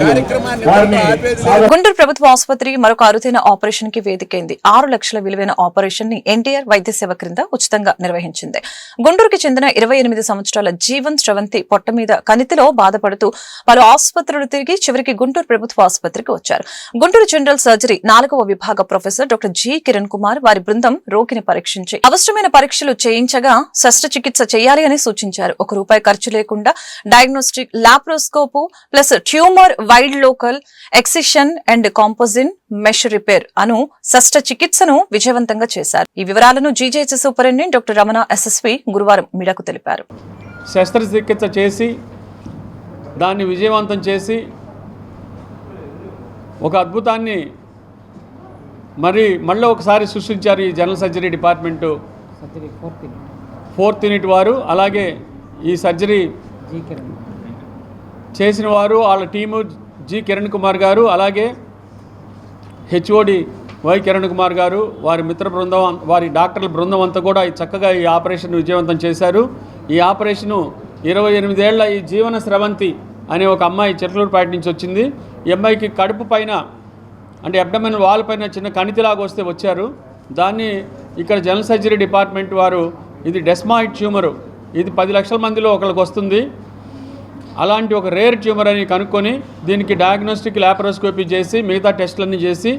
కార్యక్రమాన్ని ఆపేది. గుంటూరు ప్రభుత్వ ఆసుపత్రి మరొక అరుదైన ఆపరేషన్ కి వేదికైంది. 6 లక్షల విలువైన ఆపరేషన్ ని ఎన్టీఆర్ వైద్య సేవ క్రింద ఉచితంగా నిర్వహించింది. గుంటూరుకి చెందిన 28 సంవత్సరాల జీవన్ శ్రవంతి పొట్ట మీద కణితిలో బాధపడుతూ పలు ఆసుపత్రులు తిరిగి చివరికి గుంటూరు ప్రభుత్వ ఆసుపత్రికి వచ్చారు. గుంటూరు జనరల్ సర్జరీ 4వ విభాగ professor doctor G Kiran Kumar వారి బృందం రోగిని పరీక్షించి అవసరమైన పరీక్షలు చేయించగా శస్త్రచికిత్స చేయాలి అని సూచించారు. ₹1 ఖర్చు లేకుండా diagnostic laparoscope plus tumour wide local excision and composite mesh repair అను శస్త్రచికిత్సను విజయవంతంగా చేశారు. ఈ వివరాలను GJH superintendent doctor Ramana SSV గురువారం మీడియాకు తెలిపారు. శస్త్రచికిత్స చేసి దాన్ని విజయవంతం చేసి ఒక అద్భుతాన్ని మళ్ళీ ఒకసారి సృష్టించారు ఈ general surgery department 4th unit వారు. అలాగే ఈ సర్జరీ చేసిన వారు వాళ్ళ టీము జి కిరణ్ కుమార్ గారు, అలాగే హెచ్ఓడి వై కిరణ్ కుమార్ గారు, వారి మిత్ర బృందం, వారి డాక్టర్ల బృందం అంతా కూడా చక్కగా ఈ ఆపరేషన్ విజయవంతం చేశారు. ఈ ఆపరేషను 28 ఏళ్ల ఈ జీవన స్రవంతి అనే ఒక అమ్మాయి చెట్లూరుపేట నుంచి వచ్చింది. ఈ అమ్మాయికి కడుపు పైన అంటే అబ్డమెన్ వాల్ పైన చిన్న కణితిలాగా వస్తే వచ్చారు. దాన్ని ఇక్కడ జనరల్ సర్జరీ డిపార్ట్మెంట్ వారు ఇది డెస్మాయిడ్ ట్యూమరు, ఇది 10 లక్షల మందిలో ఒకరికి వస్తుంది, అలాంటి ఒక రేర్ ట్యూమర్ అని కనుక్కొని దీనికి డయాగ్నోస్టిక్ లాప్రోస్కోపీ చేసి మిగతా టెస్టులన్నీ చేసి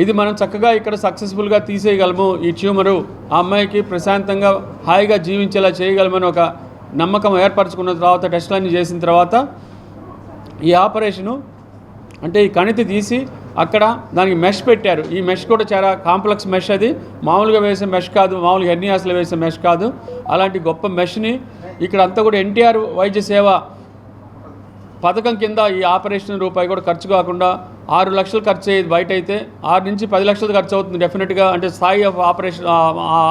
ఇది మనం చక్కగా ఇక్కడ సక్సెస్ఫుల్గా తీసేయగలము. ఈ ట్యూమరు ఆ అమ్మాయికి ప్రశాంతంగా హాయిగా జీవించేలా చేయగలమని ఒక నమ్మకం ఏర్పరచుకున్న తర్వాత టెస్టులన్నీ చేసిన తర్వాత ఈ ఆపరేషను అంటే ఈ కణితి తీసి అక్కడ దానికి మెష్ పెట్టారు. ఈ మెష్ కూడా చాలా కాంప్లెక్స్ మెష్, అది మామూలుగా వేసే మెష్ కాదు, మామూలుగా హెర్నియాస్లో వేసే మెష్ కాదు. అలాంటి గొప్ప మెష్ని ఇక్కడ అంతా కూడా ఎన్టీఆర్ వైద్య సేవ పథకం కింద ఈ ఆపరేషన్ ₹1 కూడా ఖర్చు కాకుండా 6 లక్షలు ఖర్చు అయ్యేది బయట అయితే 6 నుంచి 10 లక్షలు ఖర్చు అవుతుంది డెఫినెట్గా, అంటే స్థాయి ఆఫ్ ఆపరేషన్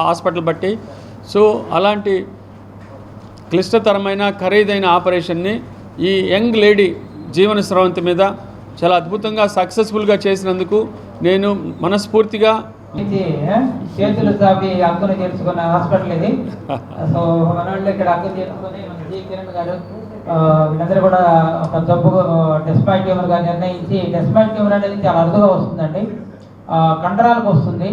హాస్పిటల్ బట్టి. సో అలాంటి క్లిష్టతరమైన ఖరీదైన ఆపరేషన్ని ఈ యంగ్ లేడీ జీవన స్రవంతి మీద చాలా అద్భుతంగా సక్సెస్ఫుల్గా చేసినందుకు నేను మనస్ఫూర్తిగా చేతులు సాపి హక్కును చేర్చుకున్న హాస్పిటల్ ఇది. సో మన వాళ్ళు ఇక్కడ హక్కు చేర్చుకొని మన జి కిరణ్ గారు వీళ్ళందరూ కూడా ఒక జబ్బు డెస్పాయిడ్ ట్యూమర్గా నిర్ణయించి, డెస్పాయిడ్ ట్యూమర్ అనేది చాలా అరుదుగా వస్తుందండి, కండరాలకు వస్తుంది.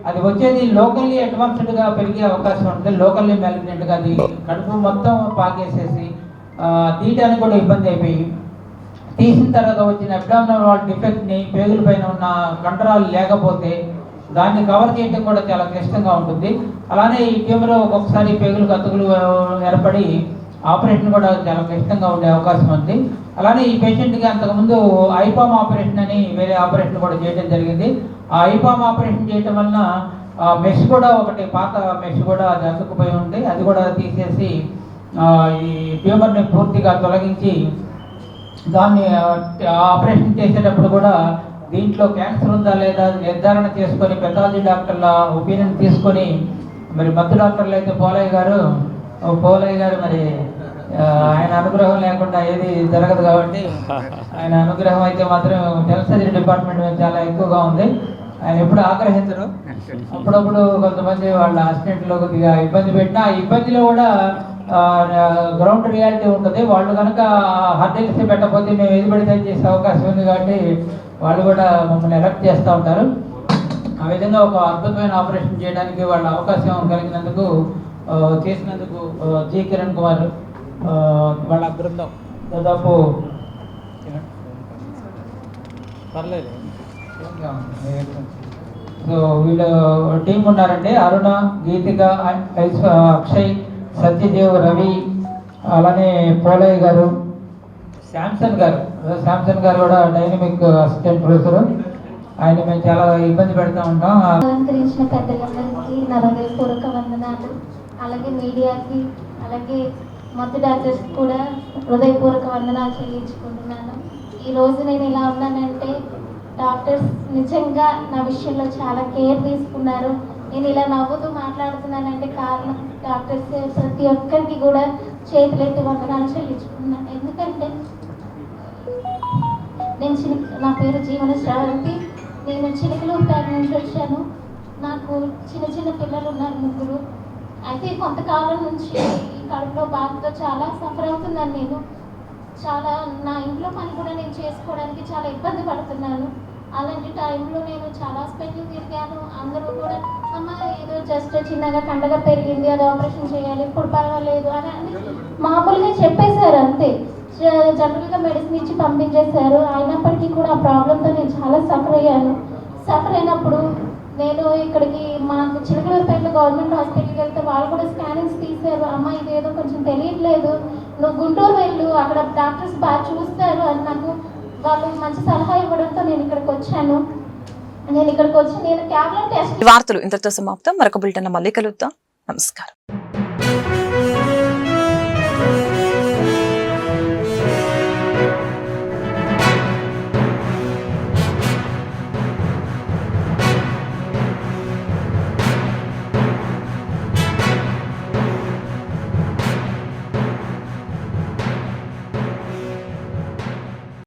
అది వచ్చేది లోకల్లీ అడ్వాన్స్డ్గా పెరిగే అవకాశం ఉంటుంది. లోకల్లీ మ్యాలిగ్నెంట్గా అది కడుపు మొత్తం పాకేసేసి తీయడానికి కూడా ఇబ్బంది అయిపోయి తీసిన తర్వాత వచ్చిన అబ్డామినల్ వాల్ డిఫెక్ట్ని పేగుల పైన ఉన్న కండరాలు లేకపోతే దాన్ని కవర్ చేయడం కూడా చాలా క్లిష్టంగా ఉంటుంది. అలానే ఈ ట్యూమర్ ఒక్కొక్కసారి పేగులు కత్తుకులు ఏర్పడి ఆపరేషన్ కూడా చాలా క్లిష్టంగా ఉండే అవకాశం ఉంది. అలానే ఈ పేషెంట్కి అంతకుముందు ఐపామ్ ఆపరేషన్ అని వేరే ఆపరేషన్ కూడా చేయడం జరిగింది. ఆ ఐపామ్ ఆపరేషన్ చేయడం వలన మెష్ కూడా ఒకటి పాత మెష్ కూడా అది అతుక్కుపోయి ఉంది, అది కూడా తీసేసి ఈ ట్యూమర్ని పూర్తిగా తొలగించి దాన్ని ఆపరేషన్ చేసేటప్పుడు కూడా దీంట్లో క్యాన్సర్ ఉందా లేదా నిర్ధారణ చేసుకొని పెథాలజీ డాక్టర్ల ఒపీనియన్ తీసుకొని మరి మత్తు డాక్టర్లు అయితే పోలయ్య గారు మరి ఆయన అనుగ్రహం లేకుండా ఏది జరగదు కాబట్టి ఆయన అనుగ్రహం అయితే మాత్రం జనరల్ సర్జరీ డిపార్ట్మెంట్ మీద చాలా ఎక్కువగా ఉంది. ఆయన ఎప్పుడు ఆగ్రహించరు. అప్పుడప్పుడు కొంతమంది వాళ్ళ అసిస్టెంట్లో కొద్దిగా ఇబ్బంది పెట్టినా ఆ ఇబ్బందిలో కూడా గ్రౌండ్ రియాలిటీ ఉంటుంది. వాళ్ళు కనుక హర్డిల్స్ పెట్టకపోతే మేము ఏది పడితే చేసే అవకాశం ఉంది కాబట్టి వాళ్ళు కూడా మమ్మల్ని ఎలక్ట్ చేస్తూ ఉంటారు. ఆ విధంగా ఒక అద్భుతమైన ఆపరేషన్ చేయడానికి వాళ్ళ అవకాశం కలిగినందుకు చేసినందుకు జి కిరణ్ కుమార్ వాళ్ళ బృందం దాదాపు పర్లేదు సో వీళ్ళు టీం ఉన్నారండి. అరుణ, గీతిక, అక్షయ్, సత్యదేవ్, రవి, అలానే పోలయ్య గారు, శాంసన్ గారు కూడా డైనమిక్ అసిస్టెంట్ ప్రొఫెసర్. ఆయన మేము చాలా ఇబ్బంది పెడతా ఉంటాం. అలంకరించిన పెద్దలందరికీ నా హృదయపూర్వక వందనాలు. అలాగే మీడియాకి, అలాగే మత్తు డాక్టర్స్కి కూడా హృదయపూర్వక వందనాలు చెల్లించుకుంటున్నాను. ఈరోజు నేను ఇలా ఉన్నానంటే డాక్టర్స్ నిజంగా నా విషయంలో చాలా కేర్ తీసుకున్నారు. నేను ఇలా నవ్వుతూ మాట్లాడుతున్నానంటే కారణం డాక్టర్స్. ప్రతి ఒక్కరికి కూడా చేతులెత్తి వందనాలు చెల్లించుకున్నాను. ఎందుకంటే నా పేరు జీవన శ్రావంతి. నేను చిలకలూరుపేట నుంచి వచ్చాను. నాకు చిన్న పిల్లలు ఉన్నారు, 3. అయితే కొంతకాలం నుంచి ఈ కడుపులో బాధతో చాలా సఫర్ అవుతున్నాను. నేను చాలా నా ఇంట్లో పని కూడా నేను చేసుకోవడానికి చాలా ఇబ్బంది పడుతున్నాను. అలాంటి టైంలో నేను చాలా హాస్పిటల్ తిరిగాను. అందరూ కూడా అమ్మ ఏదో జస్ట్ చిన్నగా కండగా పెరిగింది, అది ఆపరేషన్ చేయాలి, ఇప్పుడు పర్వాలేదు అని మామూలుగా చెప్పేశారు అంతే. జనరల్గా మెడిసిన్ ఇచ్చి పంపించేశారు. అయినప్పటికీ కూడా ఆ ప్రాబ్లంతో నేను చాలా సఫర్ అయ్యాను. సఫర్ అయినప్పుడు నేను ఇక్కడికి మాకు చిలకలూరుపేటలో గవర్నమెంట్ హాస్పిటల్కి వెళ్తే వాళ్ళు కూడా స్కానింగ్స్ తీశారు. అమ్మ ఇదేదో కొంచెం తెలియట్లేదు, నువ్వు గుంటూరు వెళ్ళు, అక్కడ డాక్టర్స్ బాగా చూస్తారు అని నాకు వాళ్ళు మంచి సలహా ఇవ్వడంతో నేను ఇక్కడికి వచ్చాను. నేను క్యాబ్లో టెస్ట్. వార్తలు ఇంతటితో సమాప్తం. మరొక బులెటిన్ మళ్ళీ కలుద్దాం. నమస్కారం.